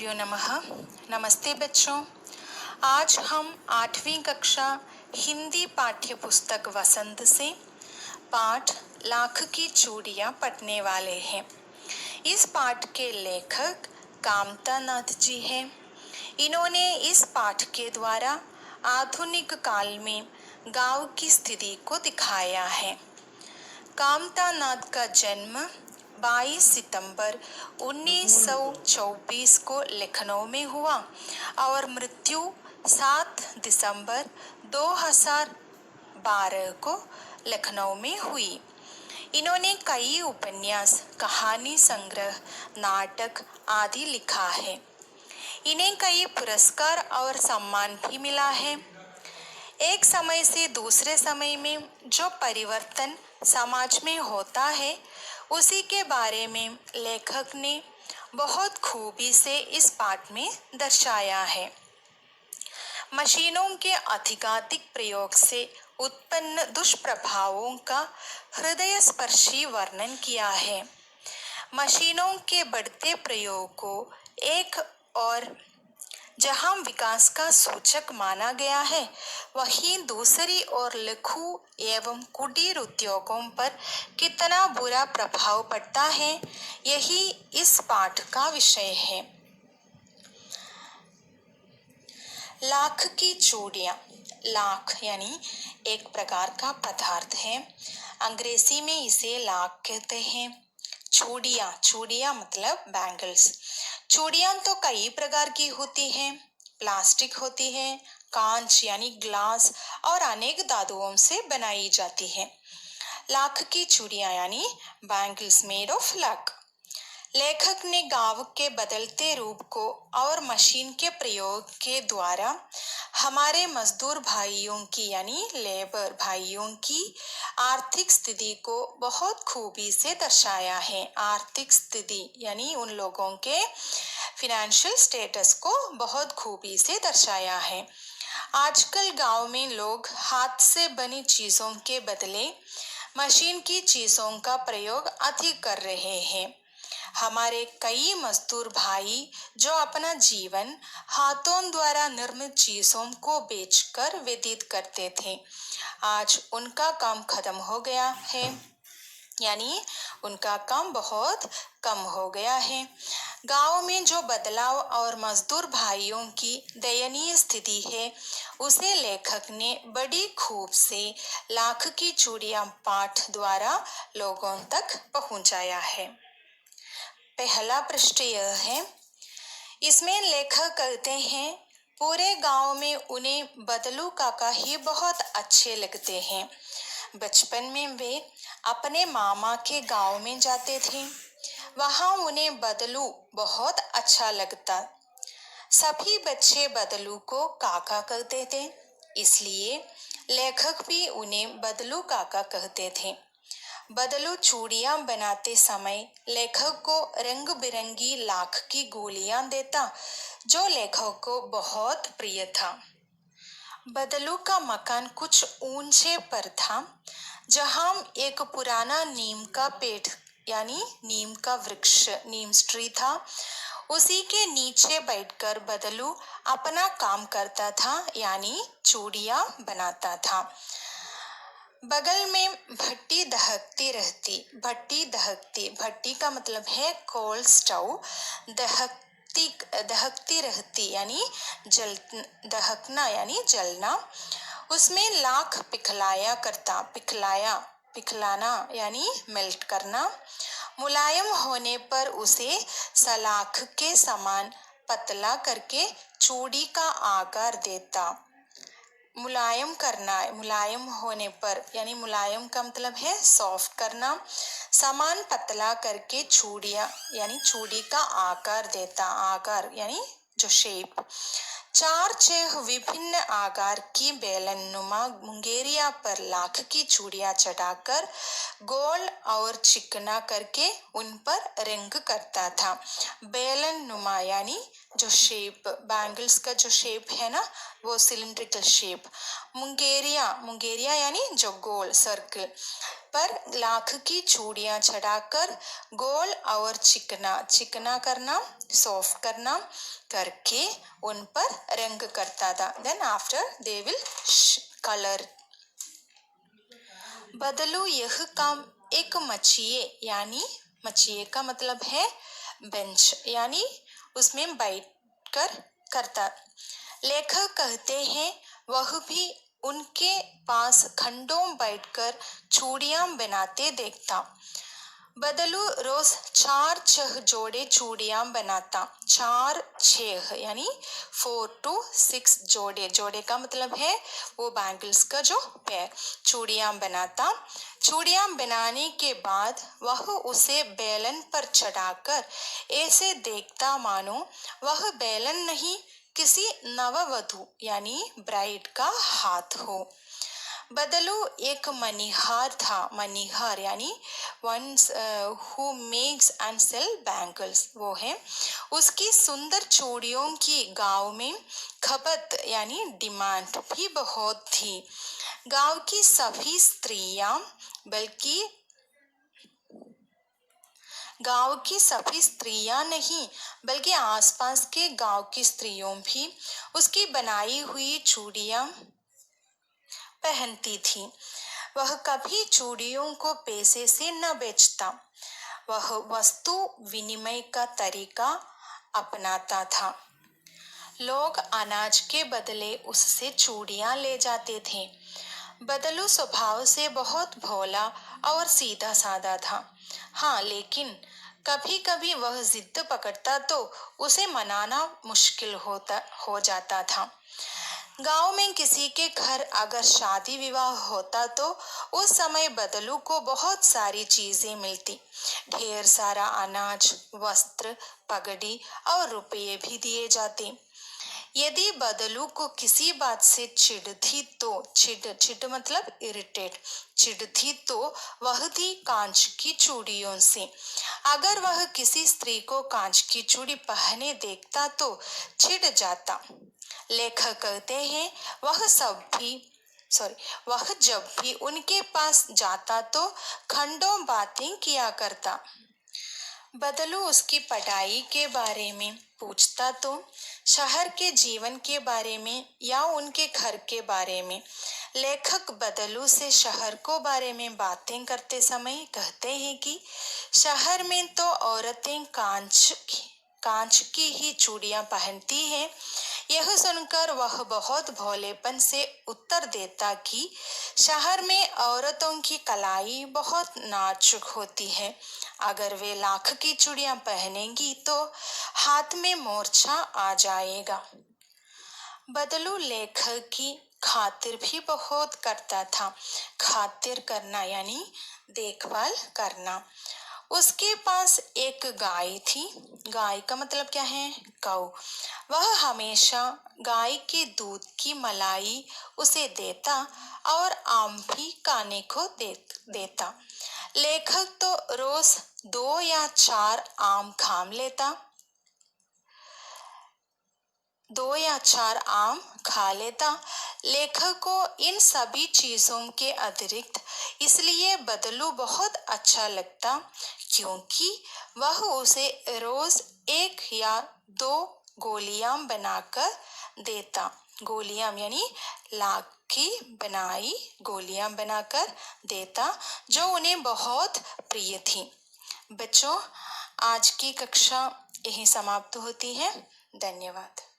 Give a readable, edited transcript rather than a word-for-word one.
गुरुभ्यो नमः। नमस्ते बच्चों। आज हम 8वीं कक्षा हिंदी पाठ्य पुस्तक वसंत से पाठ लाख की चूड़ियाँ पढ़ने वाले हैं। इस पाठ के लेखक कामता नाथ जी हैं। इन्होंने इस पाठ के द्वारा आधुनिक काल में गांव की स्थिति को दिखाया है। कामता नाथ का जन्म 22 सितंबर 1924 को लखनऊ में हुआ और मृत्यु 7 दिसंबर 2012 को लखनऊ में हुई। इन्होंने कई उपन्यास, कहानी संग्रह, नाटक आदि लिखा है। इन्हें कई पुरस्कार और सम्मान भी मिला है। एक समय से दूसरे समय में जो परिवर्तन समाज में होता है उसी के बारे में लेखक ने बहुत खूबी से इस पाठ में दर्शाया है। मशीनों के अधिकाधिक प्रयोग से उत्पन्न दुष्प्रभावों का हृदयस्पर्शी वर्णन किया है। मशीनों के बढ़ते प्रयोग को एक और जहां विकास का सूचक माना गया है, वहीं दूसरी ओर लघु एवं कुटीर उद्योगों पर कितना बुरा प्रभाव पड़ता है, यही इस पाठ का विषय है। लाख की चूड़ियाँ। लाख यानी एक प्रकार का पदार्थ है। अंग्रेजी में इसे लाख कहते हैं। चूड़ियाँ, चूड़ियाँ मतलब बैंगल्स। चूड़ियाँ तो कई प्रकार की होती हैं। प्लास्टिक होती है, कांच यानी ग्लास और अनेक धातुओं से बनाई जाती है। लाख की चूड़ियाँ यानी बैंगल्स मेड ऑफ लाख। लेखक ने गांव के बदलते रूप को और मशीन के प्रयोग के द्वारा हमारे मजदूर भाइयों की यानी लेबर भाइयों की आर्थिक स्थिति को बहुत खूबी से दर्शाया है। आर्थिक स्थिति यानी उन लोगों के फिनेंशियल स्टेटस को बहुत खूबी से दर्शाया है। आजकल गांव में लोग हाथ से बनी चीजों के बदले मशीन की चीजों का प्रयोग अधिक कर रहे हैं। हमारे कई मजदूर भाई जो अपना जीवन हाथों द्वारा निर्मित चीजों को बेचकर व्यतीत करते थे, आज उनका काम खत्म हो गया है, यानी उनका काम बहुत कम हो गया है। गांव में जो बदलाव और मजदूर भाइयों की दयनीय स्थिति है, उसे लेखक ने बड़ी खूब से लाख की चूड़ियाँ पाठ द्वारा लोगों तक पहुंचाया है। पहला पृष्ठ यह है। इसमें लेखक कहते हैं, पूरे गांव में उन्हें बदलू काका ही बहुत अच्छे लगते हैं। बचपन में वे अपने मामा के गांव में जाते थे। वहां उन्हें बदलू बहुत अच्छा लगता। सभी बच्चे बदलू को काका कहते थे, इसलिए लेखक भी उन्हें बदलू काका कहते थे। बदलू चूड़ियाँ बनाते समय लेखक को रंग बिरंगी लाख की गोलियां देता, जो लेखक को बहुत प्रिय था। बदलू का मकान कुछ ऊंचे पर था, जहां एक पुराना नीम का पेड़ यानी नीम का वृक्ष, नीम ट्री था। उसी के नीचे बैठकर बदलू अपना काम करता था, यानी चूड़ियाँ बनाता था। बगल में भट्टी दहकती रहती। भट्टी का मतलब है कोल स्टोव। दहकती रहती यानी दहकना यानी जलना। उसमें लाख पिघलाना यानी मेल्ट करना। मुलायम होने पर उसे सलाख के समान पतला करके चूड़ी का आकार देता। मुलायम होने पर यानी मुलायम का मतलब है सॉफ्ट करना। समान पतला करके चूड़ियाँ यानी चूड़ी का आकार देता। आकार यानी जो शेप। चार छह विभिन्न आकार की बेलनुमा मुंगेरिया पर लाख की चूड़ियां चढ़ाकर गोल और चिकना करके उन पर रिंग करता था। बेलनुमा यानी जो शेप, बैंगल्स का जो शेप है ना, वो सिलिंड्रिकल शेप। मुंगेरिया, मुंगेरिया यानी जो गोल, सर्कल पर लाख की चूड़ियां चढ़ाकर गोल और चिकना, चिकना करना, सॉफ्ट करना करके उन पर रंग करता था। Then after they will colour. बदलू यह काम एक मचिए यानी, मचिए का मतलब है बेंच, यानी उसमें बैठकर करता। लेखक कहते हैं वह भी उनके पास खंडों बैठकर चूड़ियां बनाते देखता। बदलू रोज 4-6 जोड़े चूड़ियां बनाता। 4-6 यानी 4 to 6 जोड़े, जोड़े का मतलब है वो बैंगल्स का जो पैर, चूड़ियां बनाता। चूड़ियां बनाने के बाद वह उसे बेलन पर चढ़ाकर ऐसे देखता मानो वह बेलन नहीं, किसी नववधु यानी ब्राइड का हाथ हो। बदलू एक मनीहार था। मनीहार यानी ones who makes and sell bangles, वो है। उसकी सुंदर चूड़ियों की गांव में खपत यानी डिमांड भी बहुत थी। गांव की सभी स्त्रियां, बल्कि गांव की सभी स्त्रियां नहीं बल्कि आसपास के गांव की स्त्रियों भी उसकी बनाई हुई चूड़ियां पहनती थी। वह कभी चूड़ियों को पैसे से न बेचता, वह वस्तु विनिमय का तरीका अपनाता था। लोग अनाज के बदले उससे चूड़ियां ले जाते थे। बदलू स्वभाव से बहुत भोला और सीधा साधा था। हाँ, लेकिन कभी कभी वह जिद पकड़ता तो उसे मनाना मुश्किल हो जाता था। गांव में किसी के घर अगर शादी विवाह होता तो उस समय बदलू को बहुत सारी चीजें मिलती। ढेर सारा अनाज, वस्त्र, पगड़ी और रुपये भी दिए जाते। यदि बदलू को किसी बात से चिढ़ तो, चिढ़ मतलब इरिटेट, चिढ़ तो वह थी कांच की चूड़ियों से। अगर वह किसी स्त्री को कांच की चूड़ी पहने देखता तो चिढ़ जाता। लेखक कहते हैं वह जब भी उनके पास जाता तो खंडों बातें किया करता। बदलू उसकी पढ़ाई के बारे में पूछता तो शहर के जीवन के बारे में या उनके घर के बारे में। लेखक बदलू से शहर को बारे में बातें करते समय कहते हैं कि शहर में तो औरतें कांच की ही चूड़ियां पहनती हैं। यह सुनकर वह बहुत भोलेपन से उत्तर देता कि शहर में औरतों की कलाई बहुत नाजुक होती है। अगर वे लाख की चूड़ियां पहनेंगी तो हाथ में मोर्छा आ जाएगा। बदलू लेखक की खातिर भी बहुत करता था। खातिर करना यानी देखभाल करना। उसके पास एक गाय थी। गाय का मतलब क्या है? गौ। वह हमेशा गाय के दूध की मलाई उसे देता और आम भी खाने को देता। लेखक तो रोज 2 या 4 आम खा लेता। 2 या 4 आम खा लेता। लेखक को इन सभी चीजों के अतिरिक्त इसलिए बदलू बहुत अच्छा लगता क्योंकि वह उसे रोज 1 या 2 गोलियां बनाकर देता। गोलियां यानी लाख की बनाई गोलियां बनाकर देता जो उन्हें बहुत प्रिय थी। बच्चों, आज की कक्षा यहीं समाप्त होती है। धन्यवाद।